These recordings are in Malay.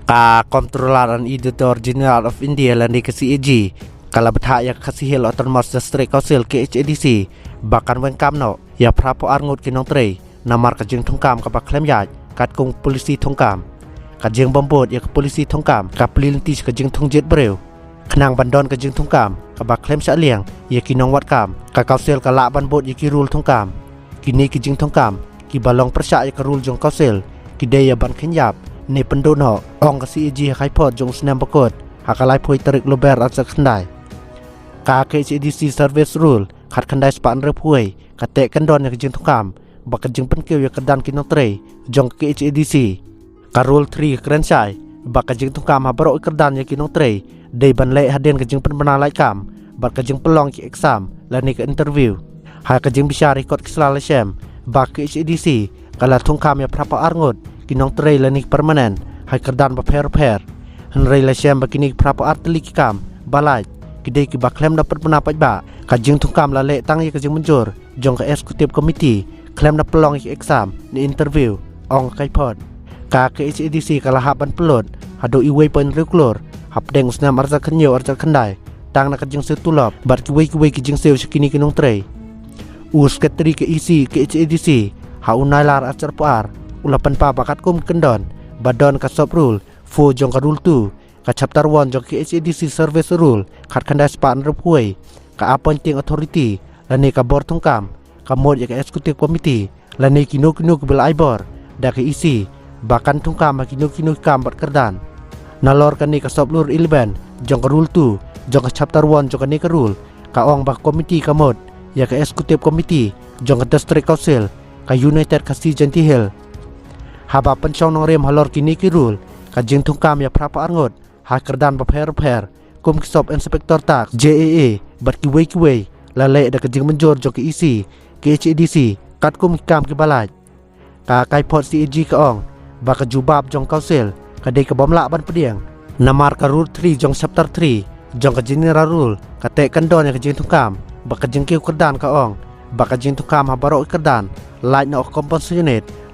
Ka Comptroller and Auditor General of India lani ke CAG kala betha ya kasihil Autonomous District Council KHADC bahkan wengkam no ya prapo arngut kinong tre namar ka jing thongkam ka baklem ya kat kung polisi thongkam ka jing bombot ya ka polisi thongkam ka plinti ka jing thongjet breu khnang bandon ka jing thongkam ka baklem sa liang ya kinong wat kam ka council ka la ban bot ya ki rule thongkam kini ki jing thongkam ki balong persya ya ka rule jong council ki de ya ban khenyap ni pendono ong ka CAG khai phot jong snam bakot hakalai phoi tarik lober at sakhandai ka KHADC service rule khat khandai span re phoi ka te kandon ya jing thongkam bak jing pen keu ya kadan kinong tre jong KHADC ka rule 3 kran sai bak jing thongkam ha baro kadan ya kinong tre dei ban le haden ka jing pen bana lai kam bak jing pelong ki exam la ni ka interview ha ka jing bisa record kisla lesem bak KHADC kala thongkam ya prapa arngot kinong tre lanik permanen hai kerdan ba pher han rei la syam bakini prapo artli ki kam balai kidei ki baklem dapat penapat ba ka jing thongkam la le tang ye ka jing munjur jong ka executive committee klem na pelong ki exam ni interview ong kai phot ka KHADC kala haban pelot hado iwei pon reklor hap deng usnam arja khnyo arja khandai tang na ka jing setulop bat ki wei ki jing sew skini kinong tre us ketri ke isi KHADC ha unai lar acar par ulapan pa bakat kum kendon badon ka sop rule fu jong ka rule 2 ka chapter 1 jong KHADC service rule khat khandai span repuai ka appointing authority lani ka board thongkam ka mod ya ka executive committee lani kinu bel aibor da ka isi bakan thongkam kinu kam bat kerdan nalor kan ni ka sop rule 11 jong ka rule 2 jong ka chapter 1 jong ka ni ka rule ka ong ba committee ka mod ya ka executive committee jong ka district council ka united ka si janti hill haba penchong nong rem halor kini ki rule ka jing thongkam ya prapa arngot ha kerdan ba pher kum kisop inspector tak JAA bat ki wei la le da ka jing menjor jo ki isi KHADC kat kum kam ki balaj ka kai phot CAG ka ong ba ka jubab jong council ka de ka bomla ban pediang namar ka rule 3 jong chapter 3 jong ka general rule ka te kandon ya ka jing thongkam ba ka jing ki kerdan ka ong ba ka jing thongkam ha baro kerdan lain na compensation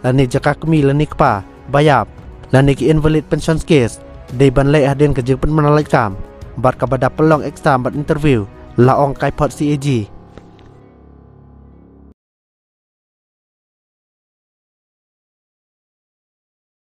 lani jaka kemi lani kpa bayap lani ki invalid pension case dei ban le haden ka jing pen manalai kam bat ka bada pelong exam bat interview la ong kai phot CAG